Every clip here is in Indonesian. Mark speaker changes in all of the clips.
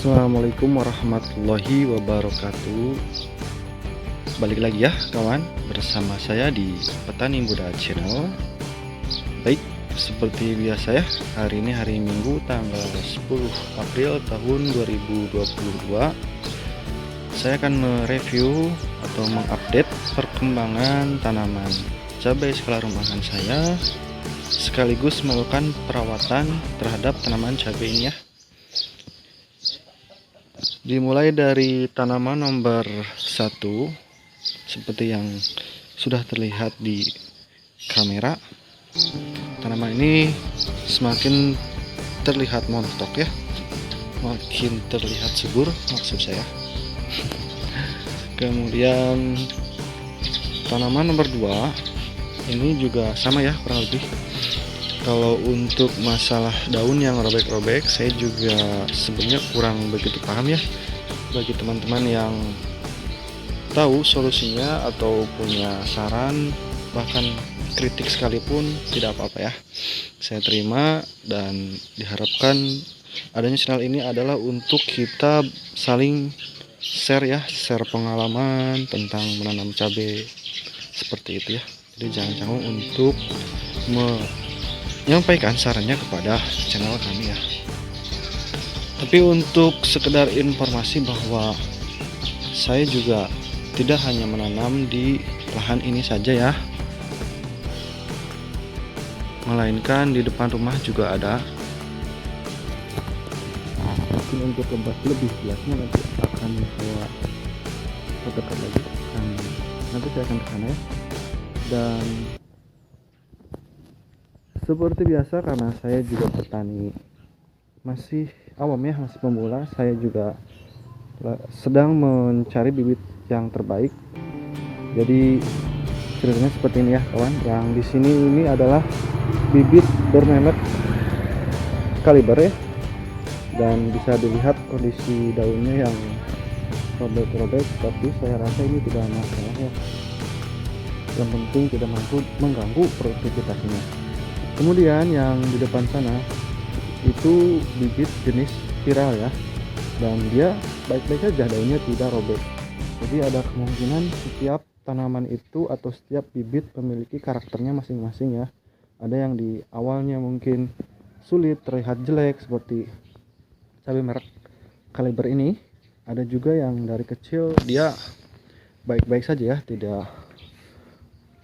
Speaker 1: Assalamualaikum warahmatullahi wabarakatuh. Balik lagi ya kawan, bersama saya di Petani Muda Channel. Baik, seperti biasa ya, hari ini hari Minggu tanggal 10 April tahun 2022. Saya akan mereview atau mengupdate perkembangan tanaman cabai skala rumahan saya, sekaligus melakukan perawatan terhadap tanaman cabai ini ya. Dimulai dari tanaman nomor 1 seperti yang sudah terlihat di kamera. Tanaman ini semakin terlihat montok ya, makin terlihat subur maksud saya. Kemudian tanaman nomor 2 ini juga sama ya kurang lebih. Kalau untuk masalah daun yang robek-robek, saya juga sebenarnya kurang begitu paham ya. Bagi teman-teman yang tahu solusinya atau punya saran, bahkan kritik sekalipun, tidak apa-apa ya. Saya terima, dan diharapkan adanya channel ini adalah untuk kita saling share ya, share pengalaman tentang menanam cabai seperti itu ya. Jadi jangan-jangan untuk menyampaikan sarannya kepada channel kami ya. Tapi untuk sekedar informasi bahwa saya juga tidak hanya menanam di lahan ini saja ya, melainkan di depan rumah juga ada. Mungkin untuk lebih jelasnya nanti akan saya dekat lagi, dan nanti saya akan ke sana ya. Dan seperti biasa, karena saya juga petani masih awam ya, masih pemula, saya juga sedang mencari bibit yang terbaik. Jadi ceritanya seperti ini ya kawan. Yang di sini ini adalah bibit bermerek Kaliber ya, dan bisa dilihat kondisi daunnya yang robek-robek, tapi saya rasa ini tidak masalah ya. Yang penting tidak mampu mengganggu produktivitasnya. Kemudian yang di depan sana itu bibit jenis viral ya, dan dia baik-baik saja, daunnya tidak robek. Jadi ada kemungkinan setiap tanaman itu atau setiap bibit memiliki karakternya masing-masing ya. Ada yang di awalnya mungkin sulit, terlihat jelek seperti cabai merek Kaliber ini. Ada juga yang dari kecil dia baik-baik saja ya, tidak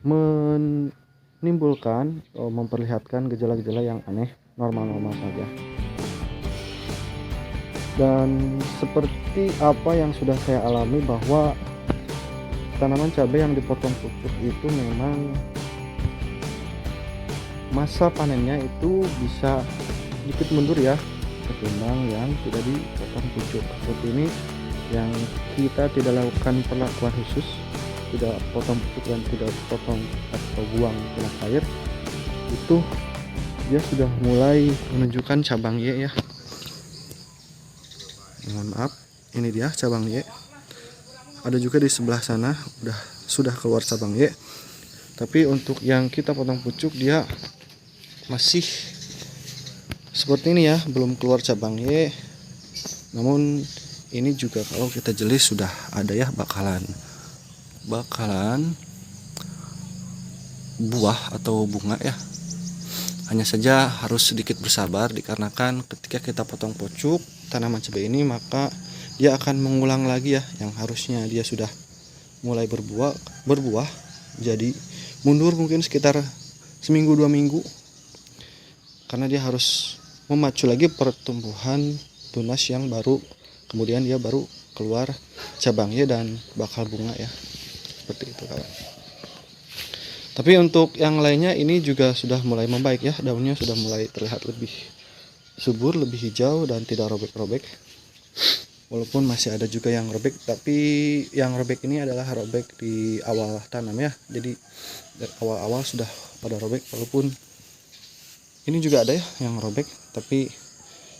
Speaker 1: menimbulkan atau memperlihatkan gejala-gejala yang aneh, normal-normal saja. Dan seperti apa yang sudah saya alami, bahwa tanaman cabai yang dipotong pucuk itu memang masa panennya itu bisa sedikit mundur ya, ketimbang yang tidak dipotong pucuk. Seperti ini yang kita tidak lakukan perlakuan khusus, tidak potong pucuk dan tidak potong atau buang tunas air, itu dia sudah mulai menunjukkan cabang Y ya. Mohon maaf, ini dia cabang Y. Ada juga di sebelah sana sudah keluar cabang Y. Tapi untuk yang kita potong pucuk, dia masih seperti ini ya, belum keluar cabang Y. Namun ini juga kalau kita jeli sudah ada ya, bakalan buah atau bunga ya. Hanya saja harus sedikit bersabar, dikarenakan ketika kita potong pucuk tanaman cabai ini, maka dia akan mengulang lagi ya, yang harusnya dia sudah mulai berbuah jadi mundur mungkin sekitar seminggu 2 minggu, karena dia harus memacu lagi pertumbuhan tunas yang baru, kemudian dia baru keluar cabangnya dan bakal bunga ya, seperti itu kawan. Tapi untuk yang lainnya ini juga sudah mulai membaik ya, daunnya sudah mulai terlihat lebih subur, lebih hijau dan tidak robek-robek. Walaupun masih ada juga yang robek, tapi yang robek ini adalah robek di awal tanam ya. Jadi dari awal-awal sudah pada robek, walaupun ini juga ada ya yang robek, tapi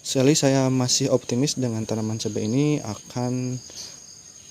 Speaker 1: sekali saya masih optimis dengan tanaman cabai ini akan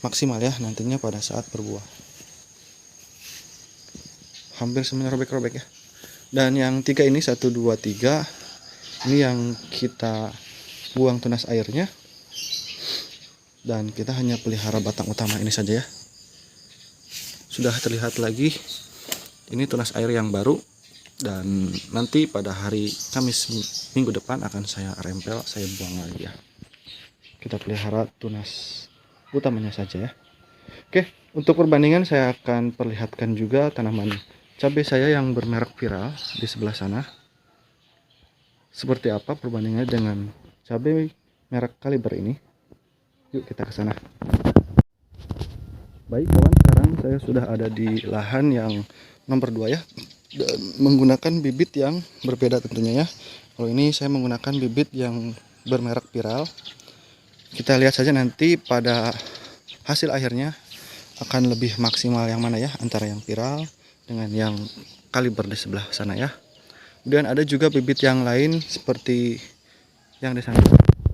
Speaker 1: maksimal ya nantinya pada saat berbuah. Hampir semuanya robek-robek ya. Dan yang 3 ini 1, 2, 3 ini yang kita buang tunas airnya. dan kita hanya pelihara batang utama ini saja ya. Sudah terlihat lagi ini tunas air yang baru, dan nanti pada hari Kamis minggu depan akan saya rempel, saya buang lagi ya. Kita pelihara tunas utamanya saja ya. Oke, untuk perbandingan saya akan perlihatkan juga tanaman cabai saya yang bermerek viral di sebelah sana. Seperti apa perbandingannya dengan cabai merek Kaliber ini. Yuk kita ke sana. Baik kawan, sekarang saya sudah ada di lahan yang nomor 2 ya, dan menggunakan bibit yang berbeda tentunya ya. Kalau ini saya menggunakan bibit yang bermerek viral. Kita lihat saja nanti pada hasil akhirnya akan lebih maksimal yang mana ya, antara yang viral dengan yang Kaliber di sebelah sana ya. Kemudian ada juga bibit yang lain seperti yang di sana.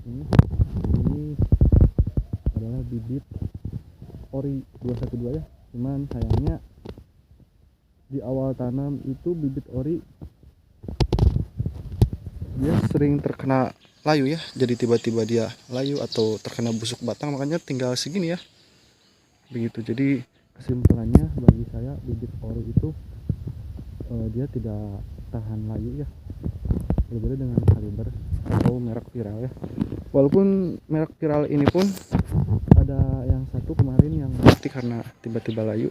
Speaker 1: Ini adalah bibit Ori 212 ya. Cuman sayangnya di awal tanam itu bibit Ori dia sering terkena layu ya. Jadi tiba-tiba dia layu atau terkena busuk batang, makanya tinggal segini ya. Begitu. Jadi kesimpulannya bagi saya bibit Ori itu dia tidak tahan layu ya. Berbeda dengan Kaliber atau merek viral ya. Walaupun merek viral ini pun ada yang satu kemarin yang mati karena tiba-tiba layu,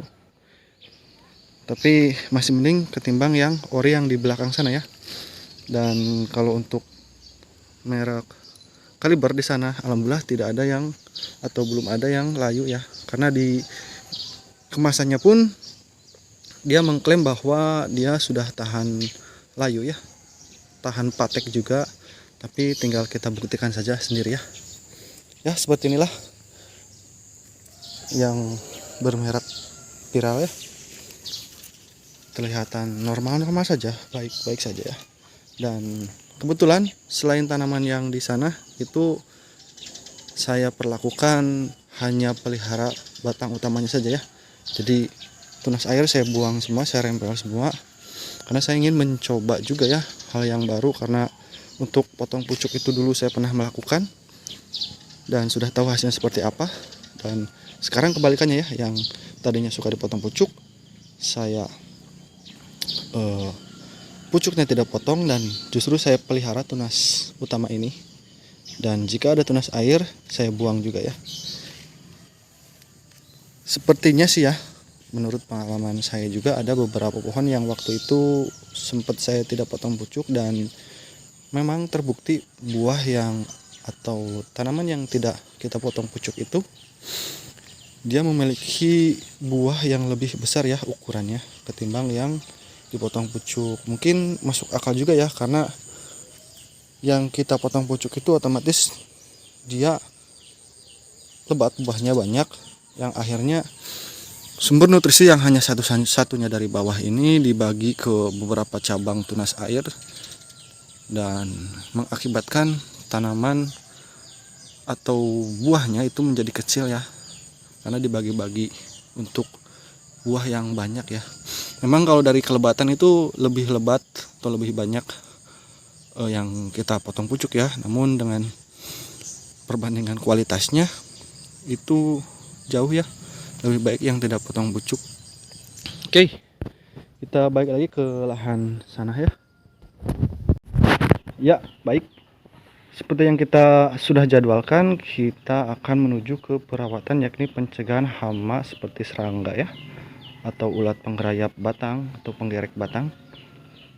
Speaker 1: tapi masih mending ketimbang yang Ori yang di belakang sana ya. Dan kalau untuk merek Kaliber di sana alhamdulillah tidak ada yang, atau belum ada yang layu ya, karena di kemasannya pun dia mengklaim bahwa dia sudah tahan layu ya, tahan patek juga, tapi tinggal kita buktikan saja sendiri ya. Ya seperti inilah yang bermerek viral ya, kelihatan normal-normal saja, baik-baik saja ya. Dan kebetulan selain tanaman yang di sana itu saya perlakukan hanya pelihara batang utamanya saja ya. Jadi tunas air saya buang semua, saya rempel semua, karena saya ingin mencoba juga ya hal yang baru. Karena untuk potong pucuk itu dulu saya pernah melakukan dan sudah tahu hasilnya seperti apa. Dan sekarang kebalikannya ya, yang tadinya suka dipotong pucuk, saya pucuknya tidak potong dan justru saya pelihara tunas utama ini. Dan jika ada tunas air saya buang juga ya. Sepertinya sih ya, menurut pengalaman saya juga ada beberapa pohon yang waktu itu sempat saya tidak potong pucuk, dan memang terbukti buah yang atau tanaman yang tidak kita potong pucuk itu dia memiliki buah yang lebih besar ya ukurannya ketimbang yang dipotong pucuk. Mungkin masuk akal juga ya, karena yang kita potong pucuk itu otomatis dia lebat, buahnya banyak, yang akhirnya sumber nutrisi yang hanya satu-satunya dari bawah ini dibagi ke beberapa cabang tunas air dan mengakibatkan tanaman atau buahnya itu menjadi kecil ya, karena dibagi-bagi untuk buah yang banyak ya. Memang kalau dari kelebatan itu lebih lebat atau lebih banyak yang kita potong pucuk ya, namun dengan perbandingan kualitasnya itu jauh ya, lebih baik yang tidak potong pucuk. Oke, kita balik lagi ke lahan sana ya. Ya baik, seperti yang kita sudah jadwalkan, kita akan menuju ke perawatan, yakni pencegahan hama seperti serangga ya, atau ulat penggerayap batang atau penggerek batang,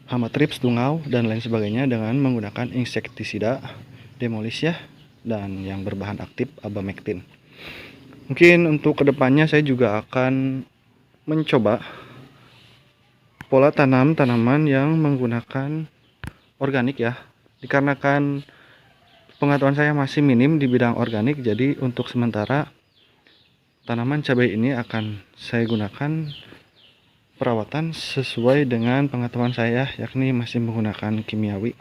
Speaker 1: hama trips, tungau, dan lain sebagainya dengan menggunakan insektisida demolis ya, dan yang berbahan aktif abamectin. Mungkin untuk kedepannya saya juga akan mencoba pola tanam tanaman yang menggunakan organik ya, dikarenakan pengetahuan saya masih minim di bidang organik. Jadi untuk sementara tanaman cabai ini akan saya gunakan perawatan sesuai dengan pengetahuan saya, yakni masih menggunakan kimiawi.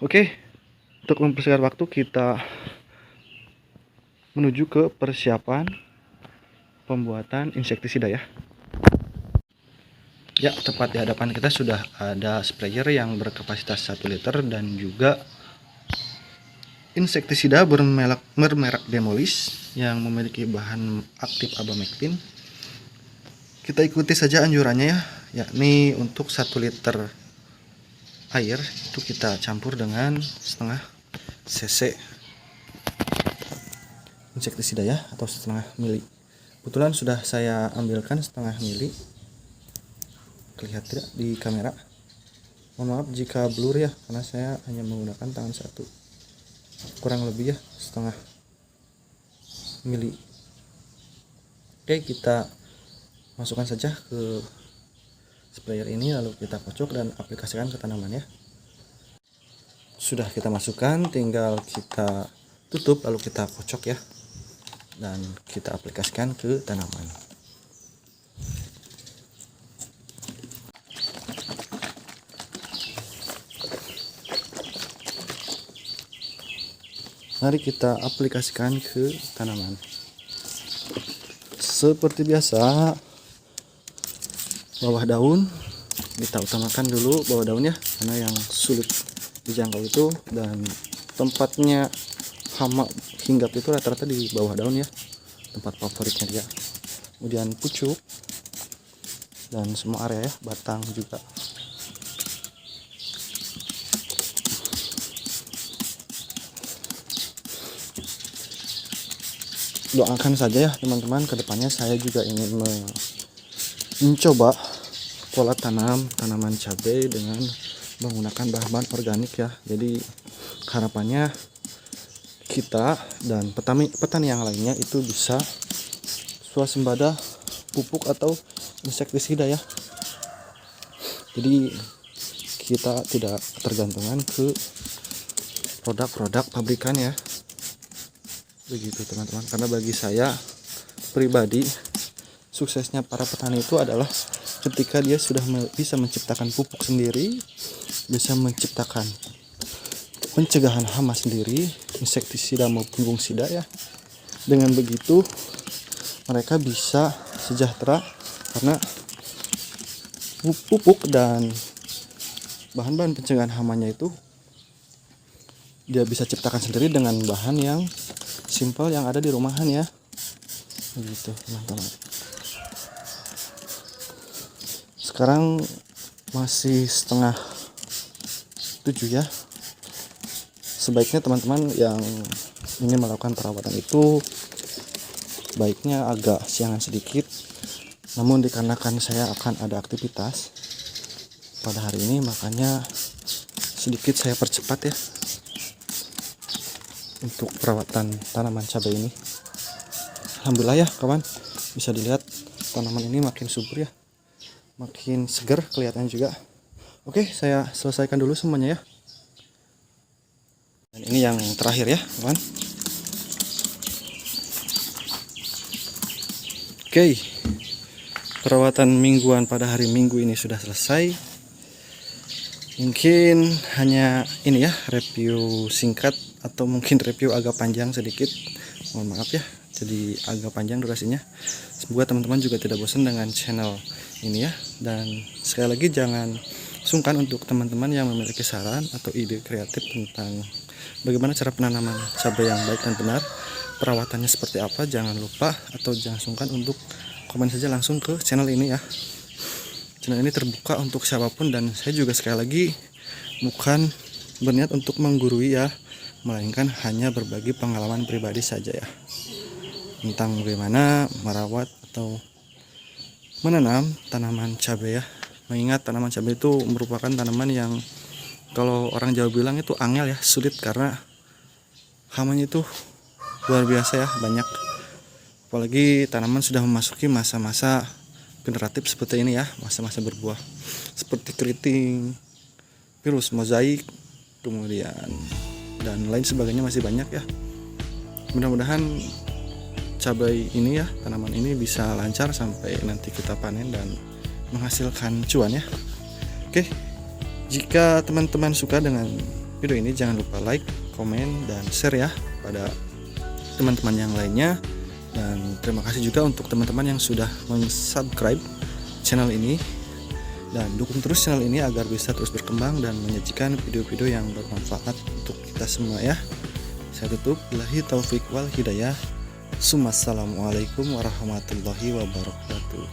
Speaker 1: Oke, untuk mempersingkat waktu kita menuju ke persiapan pembuatan insektisida ya. Ya, tepat di hadapan kita sudah ada sprayer yang berkapasitas 1 liter dan juga insektisida bermerek Demolish yang memiliki bahan aktif abamectin. Kita ikuti saja anjurannya ya, yakni untuk 1 liter air itu kita campur dengan setengah cc insektisida ya, atau setengah mili. Kebetulan sudah saya ambilkan setengah mili, terlihat tidak di kamera. Mohon maaf jika blur ya, karena saya hanya menggunakan tangan satu. Kurang lebih ya setengah mili. Oke, kita masukkan saja ke sprayer ini, lalu kita kocok dan aplikasikan ke tanaman ya. Sudah kita masukkan, tinggal kita tutup lalu kita kocok ya, dan kita aplikasikan ke tanaman. Mari kita aplikasikan ke tanaman. Seperti biasa, bawah daun kita utamakan dulu, bawah daun ya, karena yang sulit dijangkau itu, dan tempatnya hama hinggap itu rata-rata di bawah daun ya, tempat favoritnya dia. Kemudian pucuk dan semua area ya, batang juga. Doakan saja ya teman-teman, kedepannya saya juga ingin mencoba pola tanaman cabai dengan menggunakan bahan organik ya. Jadi harapannya kita dan petani yang lainnya itu bisa swasembada pupuk atau insektisida ya. Jadi kita tidak ketergantungan ke produk-produk pabrikan ya. Begitu teman-teman, karena bagi saya pribadi suksesnya para petani itu adalah ketika dia sudah bisa menciptakan pupuk sendiri, bisa menciptakan pencegahan hama sendiri, insektisida maupun fungsida ya. Dengan begitu mereka bisa sejahtera, karena pupuk dan bahan-bahan pencegahan hamanya itu dia bisa ciptakan sendiri dengan bahan yang simpel yang ada di rumahan ya. Begitu teman-teman. Sekarang masih setengah 7 ya. Sebaiknya teman-teman yang ingin melakukan perawatan itu baiknya agak siangan sedikit. Namun dikarenakan saya akan ada aktivitas pada hari ini, makanya sedikit saya percepat ya untuk perawatan tanaman cabai ini. Alhamdulillah ya kawan, bisa dilihat tanaman ini makin subur ya, makin segar kelihatannya juga. Oke, saya selesaikan dulu semuanya ya. Dan ini yang terakhir ya kawan. Oke, perawatan mingguan pada hari Minggu ini sudah selesai. Mungkin hanya ini ya, review singkat atau mungkin review agak panjang sedikit, mohon maaf ya, jadi agak panjang durasinya. Semoga teman-teman juga tidak bosan dengan channel ini ya. Dan sekali lagi jangan sungkan untuk teman-teman yang memiliki saran atau ide kreatif tentang bagaimana cara penanaman cabai yang baik dan benar, perawatannya seperti apa, jangan lupa atau jangan sungkan untuk komen saja langsung ke channel ini ya. Channel ini terbuka untuk siapapun, dan saya juga sekali lagi bukan berniat untuk menggurui ya, melainkan hanya berbagi pengalaman pribadi saja ya, tentang bagaimana merawat atau menanam tanaman cabai ya. Mengingat tanaman cabai itu merupakan tanaman yang kalau orang Jawa bilang itu angel ya, sulit, karena hamanya itu luar biasa ya, banyak. Apalagi tanaman sudah memasuki masa-masa generatif seperti ini ya, masa-masa berbuah seperti keriting, virus mozaik, kemudian dan lain sebagainya masih banyak ya. Mudah-mudahan cabai ini ya, tanaman ini bisa lancar sampai nanti kita panen dan menghasilkan cuan ya. Oke, jika teman-teman suka dengan video ini, jangan lupa like, komen, dan share ya pada teman-teman yang lainnya. Dan terima kasih juga untuk teman-teman yang sudah subscribe channel ini, dan dukung terus channel ini agar bisa terus berkembang dan menyajikan video-video yang bermanfaat untuk kita semua ya. Saya tutup, billahi taufik wal hidayah. Assalamualaikum warahmatullahi wabarakatuh.